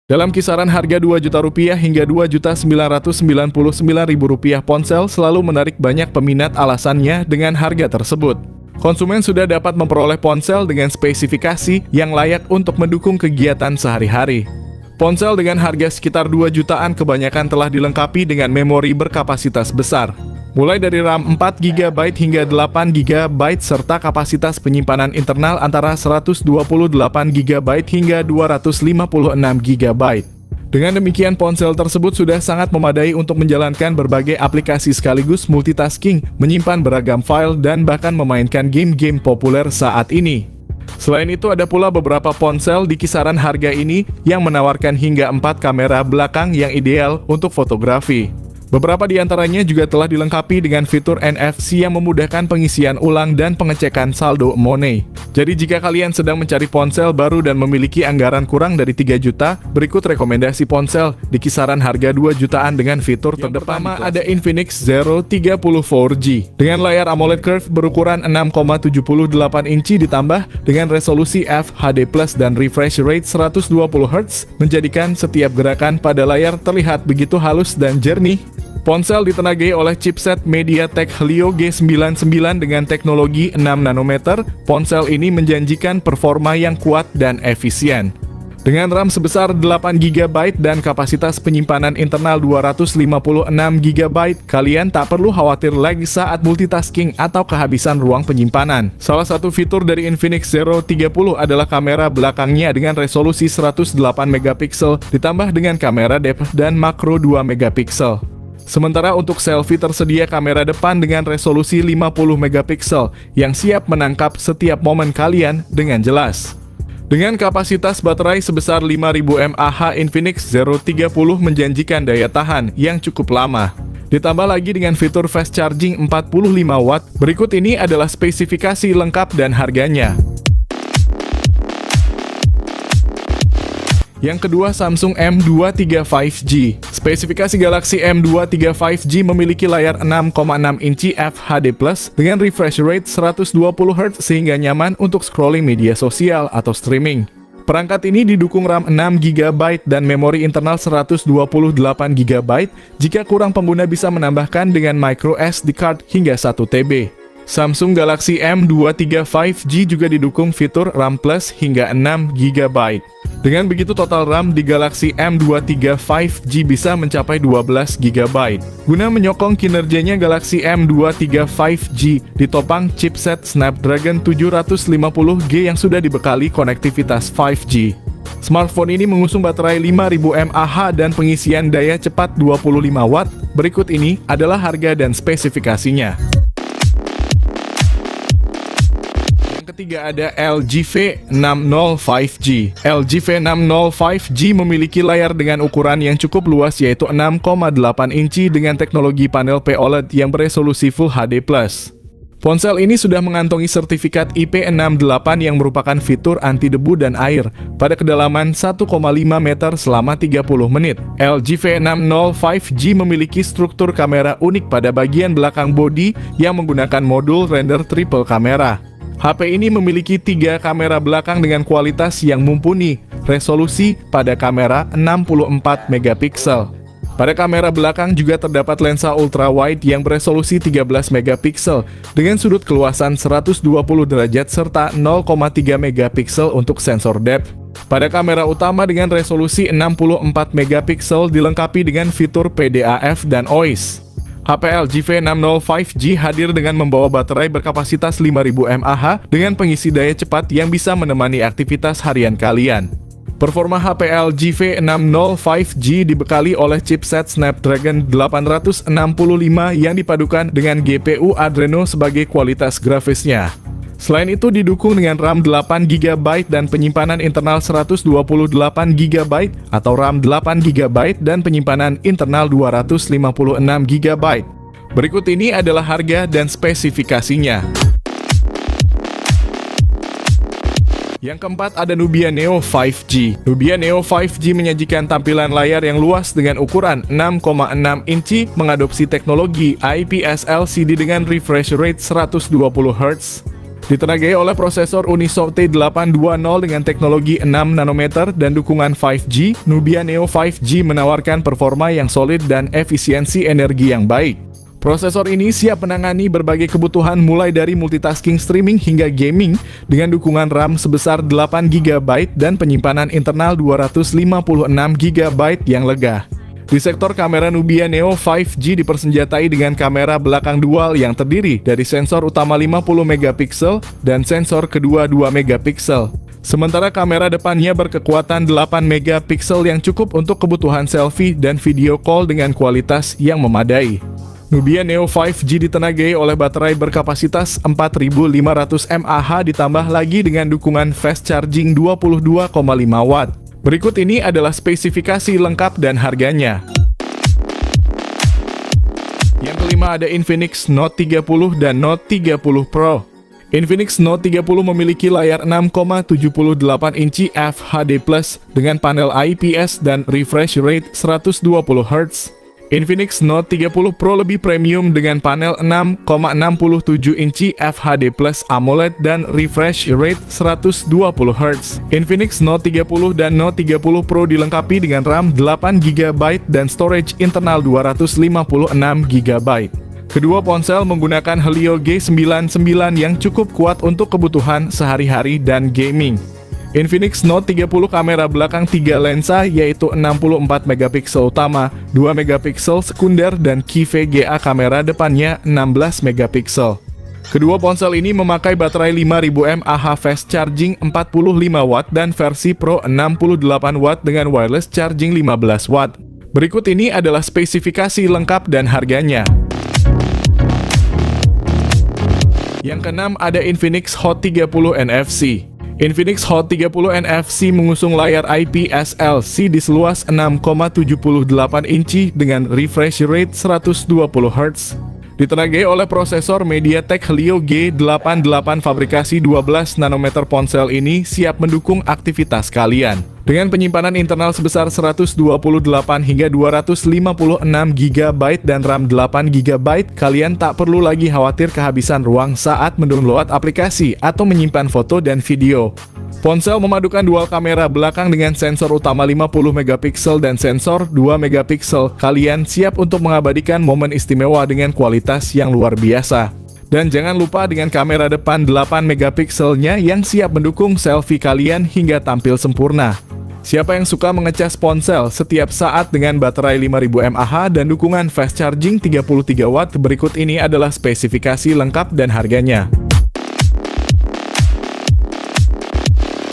Dalam kisaran harga Rp2 juta hingga Rp2.999.000 ponsel selalu menarik banyak peminat alasannya dengan harga tersebut. Konsumen sudah dapat memperoleh ponsel dengan spesifikasi yang layak untuk mendukung kegiatan sehari-hari. Ponsel dengan harga sekitar 2 jutaan kebanyakan telah dilengkapi dengan memori berkapasitas besar, mulai dari RAM 4GB hingga 8GB serta kapasitas penyimpanan internal antara 128GB hingga 256GB. Dengan demikian, ponsel tersebut sudah sangat memadai untuk menjalankan berbagai aplikasi sekaligus multitasking, menyimpan beragam file, dan bahkan memainkan game-game populer saat ini. Selain itu, ada pula beberapa ponsel di kisaran harga ini yang menawarkan hingga 4 kamera belakang yang ideal untuk fotografi. Beberapa di antaranya juga telah dilengkapi dengan fitur NFC yang memudahkan pengisian ulang dan pengecekan saldo money. Jadi jika kalian sedang mencari ponsel baru dan memiliki anggaran kurang dari 3 juta, berikut rekomendasi ponsel di kisaran harga 2 jutaan dengan fitur terdepan. Pertama, ada Infinix Zero 30 4G. Dengan layar AMOLED Curve berukuran 6,78 inci ditambah dengan resolusi FHD+ dan refresh rate 120Hz, menjadikan setiap gerakan pada layar terlihat begitu halus dan jernih. Ponsel ditenagai oleh chipset MediaTek Helio G99 dengan teknologi 6 nanometer. Ponsel ini menjanjikan performa yang kuat dan efisien. Dengan RAM sebesar 8GB dan kapasitas penyimpanan internal 256GB, kalian tak perlu khawatir lagi saat multitasking atau kehabisan ruang penyimpanan. Salah satu fitur dari Infinix Zero 30 adalah kamera belakangnya dengan resolusi 108MP ditambah dengan kamera depth dan makro 2MP. Sementara untuk selfie tersedia kamera depan dengan resolusi 50MP yang siap menangkap setiap momen kalian dengan jelas. Dengan kapasitas baterai sebesar 5000 mAh, Infinix Zero 30 menjanjikan daya tahan yang cukup lama. Ditambah lagi dengan fitur fast charging 45W. Berikut ini adalah spesifikasi lengkap dan harganya. Yang kedua, Samsung M23 5G. Spesifikasi Galaxy M23 5G memiliki layar 6,6 inci FHD+ dengan refresh rate 120Hz sehingga nyaman untuk scrolling media sosial atau streaming. Perangkat ini didukung RAM 6GB dan memori internal 128GB. Jika kurang, pengguna bisa menambahkan dengan micro SD card hingga 1TB. Samsung Galaxy M23 5G juga didukung fitur RAM Plus hingga 6GB. Dengan begitu, total RAM di Galaxy M23 5G bisa mencapai 12GB. Guna menyokong kinerjanya, Galaxy M23 5G ditopang chipset Snapdragon 750G yang sudah dibekali konektivitas 5G. Smartphone ini mengusung baterai 5000 mAh dan pengisian daya cepat 25W. Berikut ini adalah harga dan spesifikasinya. Ketiga, ada LG V60 5G. LG V60 5G memiliki layar dengan ukuran yang cukup luas, yaitu 6,8 inci dengan teknologi panel POLED yang beresolusi Full HD+. Ponsel ini sudah mengantongi sertifikat IP68 yang merupakan fitur anti debu dan air pada kedalaman 1,5 meter selama 30 menit. LG V60 5G memiliki struktur kamera unik pada bagian belakang bodi yang menggunakan modul render triple kamera. HP ini memiliki 3 kamera belakang dengan kualitas yang mumpuni, resolusi pada kamera 64MP. Pada kamera belakang juga terdapat lensa ultrawide yang beresolusi 13MP dengan sudut keluasan 120 derajat serta 0,3MP untuk sensor depth. Pada kamera utama dengan resolusi 64MP dilengkapi dengan fitur PDAF dan OIS. HP LG V60 5G hadir dengan membawa baterai berkapasitas 5000 mAh dengan pengisi daya cepat yang bisa menemani aktivitas harian kalian. Performa HP LG V60 5G dibekali oleh chipset Snapdragon 865 yang dipadukan dengan GPU Adreno sebagai kualitas grafisnya. Selain itu didukung dengan RAM 8GB dan penyimpanan internal 128GB atau RAM 8GB dan penyimpanan internal 256GB. Berikut ini adalah harga dan spesifikasinya. Yang keempat, ada Nubia Neo 5G. Nubia Neo 5G menyajikan tampilan layar yang luas dengan ukuran 6,6 inci, mengadopsi teknologi IPS LCD dengan refresh rate 120Hz. Ditenagai oleh prosesor Unisoc T820 dengan teknologi 6 nanometer dan dukungan 5G, Nubia Neo 5G menawarkan performa yang solid dan efisiensi energi yang baik. Prosesor ini siap menangani berbagai kebutuhan mulai dari multitasking streaming hingga gaming dengan dukungan RAM sebesar 8GB dan penyimpanan internal 256GB yang lega. Di sektor kamera, Nubia Neo 5G dipersenjatai dengan kamera belakang dual yang terdiri dari sensor utama 50MP dan sensor kedua 2MP. Sementara kamera depannya berkekuatan 8MP yang cukup untuk kebutuhan selfie dan video call dengan kualitas yang memadai. Nubia Neo 5G ditenagai oleh baterai berkapasitas 4500 mAh ditambah lagi dengan dukungan fast charging 22,5 watt. Berikut ini adalah spesifikasi lengkap dan harganya. Yang kelima ada Infinix Note 30 dan Note 30 Pro. Infinix Note 30 memiliki layar 6,78 inci FHD+ dengan panel IPS dan refresh rate 120Hz. Infinix Note 30 Pro lebih premium dengan panel 6,67 inci FHD+ AMOLED dan refresh rate 120Hz. Infinix Note 30 dan Note 30 Pro dilengkapi dengan RAM 8GB dan storage internal 256GB. Kedua ponsel menggunakan Helio G99 yang cukup kuat untuk kebutuhan sehari-hari dan gaming. Infinix Note 30 kamera belakang 3 lensa yaitu 64MP utama, 2MP sekunder dan key VGA kamera depannya 16MP. Kedua ponsel ini memakai baterai 5000 mAh fast charging 45W dan versi Pro 68W dengan wireless charging 15W. Berikut ini adalah spesifikasi lengkap dan harganya. Yang keenam ada Infinix Hot 30 NFC. Infinix Hot 30 NFC mengusung layar IPS LC di seluas 6,78 inci dengan refresh rate 120Hz. Ditenagai oleh prosesor MediaTek Helio G88 fabrikasi 12 nanometer, ponsel ini siap mendukung aktivitas kalian. Dengan penyimpanan internal sebesar 128 hingga 256GB dan RAM 8GB, kalian tak perlu lagi khawatir kehabisan ruang saat mendownload aplikasi atau menyimpan foto dan video. Ponsel memadukan dual kamera belakang dengan sensor utama 50MP dan sensor 2MP. Kalian siap untuk mengabadikan momen istimewa dengan kualitas yang luar biasa. Dan jangan lupa dengan kamera depan 8MP-nya yang siap mendukung selfie kalian hingga tampil sempurna. Siapa yang suka mengecas ponsel setiap saat dengan baterai 5000 mAh dan dukungan fast charging 33W, berikut ini adalah spesifikasi lengkap dan harganya.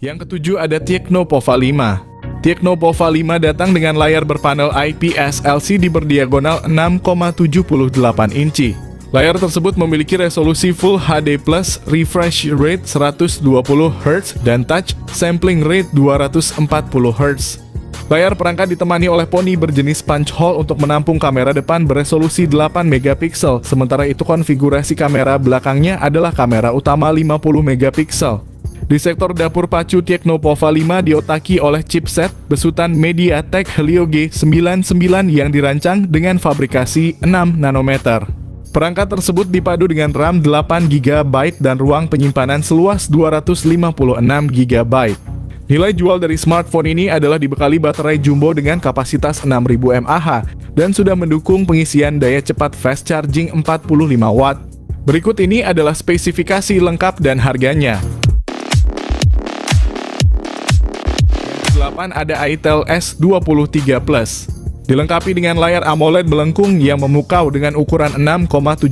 Yang ketujuh ada Tecno Pova 5. Tecno Pova 5 datang dengan layar berpanel IPS LCD berdiagonal 6,78 inci. Layar tersebut memiliki resolusi Full HD+, refresh rate 120Hz, dan touch sampling rate 240Hz. Layar perangkat ditemani oleh poni berjenis punch hole untuk menampung kamera depan beresolusi 8MP, sementara itu konfigurasi kamera belakangnya adalah kamera utama 50MP. Di sektor dapur pacu, Tecno Pova 5 diotaki oleh chipset besutan MediaTek Helio G99 yang dirancang dengan fabrikasi 6 nanometer. Perangkat tersebut dipadu dengan RAM 8GB dan ruang penyimpanan seluas 256GB. Nilai jual dari smartphone ini adalah dibekali baterai jumbo dengan kapasitas 6000 mAh dan sudah mendukung pengisian daya cepat fast charging 45W. Berikut ini adalah spesifikasi lengkap dan harganya. Yang ke-8 ada Itel S23 Plus. Dilengkapi dengan layar AMOLED melengkung yang memukau dengan ukuran 6,78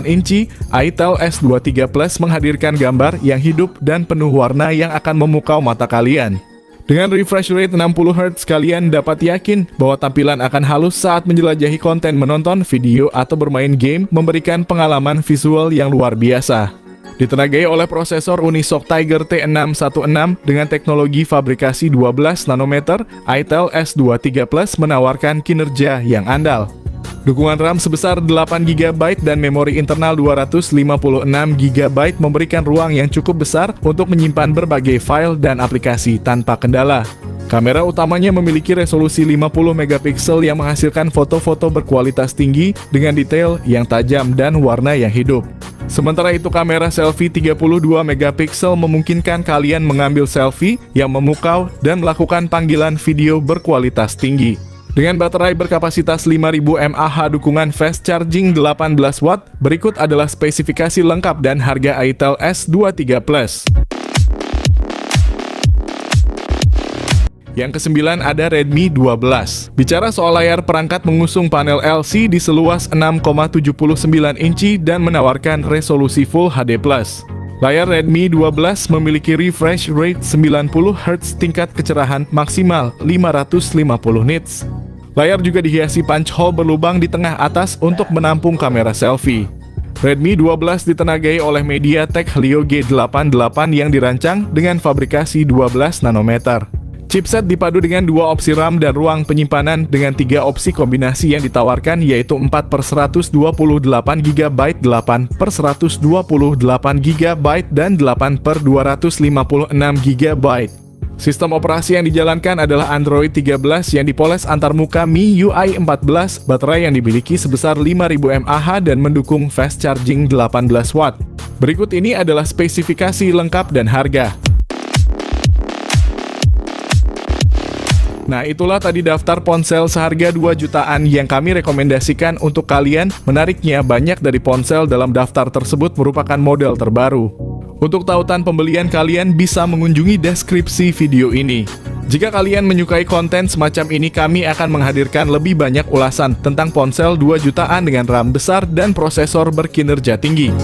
inci, Itel S23 Plus menghadirkan gambar yang hidup dan penuh warna yang akan memukau mata kalian. Dengan refresh rate 60Hz, kalian dapat yakin bahwa tampilan akan halus saat menjelajahi konten, menonton video, atau bermain game, memberikan pengalaman visual yang luar biasa. Ditenagai oleh prosesor Unisoc Tiger T616 dengan teknologi fabrikasi 12 nanometer, Itel S23 Plus menawarkan kinerja yang andal. Dukungan RAM sebesar 8GB dan memori internal 256GB memberikan ruang yang cukup besar untuk menyimpan berbagai file dan aplikasi tanpa kendala. Kamera utamanya memiliki resolusi 50MP yang menghasilkan foto-foto berkualitas tinggi dengan detail yang tajam dan warna yang hidup. Sementara itu kamera selfie 32 megapiksel memungkinkan kalian mengambil selfie yang memukau dan melakukan panggilan video berkualitas tinggi. Dengan baterai berkapasitas 5000 mAh dukungan fast charging 18 watt, berikut adalah spesifikasi lengkap dan harga Itel S23 Plus. Yang kesembilan ada Redmi 12. Bicara soal layar, perangkat mengusung panel LCD seluas 6,79 inci dan menawarkan resolusi Full HD+. Layar Redmi 12 memiliki refresh rate 90 Hz, tingkat kecerahan maksimal 550 nits. Layar juga dihiasi punch hole berlubang di tengah atas untuk menampung kamera selfie. Redmi 12 ditenagai oleh MediaTek Helio G88 yang dirancang dengan fabrikasi 12 nanometer. Chipset dipadu dengan 2 opsi RAM dan ruang penyimpanan dengan 3 opsi kombinasi yang ditawarkan, yaitu 4/128GB, 8/128GB, dan 8/256GB. Sistem operasi yang dijalankan adalah Android 13 yang dipoles antarmuka MIUI 14, baterai yang dimiliki sebesar 5000 mAh dan mendukung fast charging 18 watt. Berikut ini adalah spesifikasi lengkap dan harga. Nah, itulah tadi daftar ponsel seharga 2 jutaan yang kami rekomendasikan untuk kalian. Menariknya, banyak dari ponsel dalam daftar tersebut merupakan model terbaru. Untuk tautan pembelian, kalian bisa mengunjungi deskripsi video ini. Jika kalian menyukai konten semacam ini, kami akan menghadirkan lebih banyak ulasan tentang ponsel 2 jutaan dengan RAM besar dan prosesor berkinerja tinggi.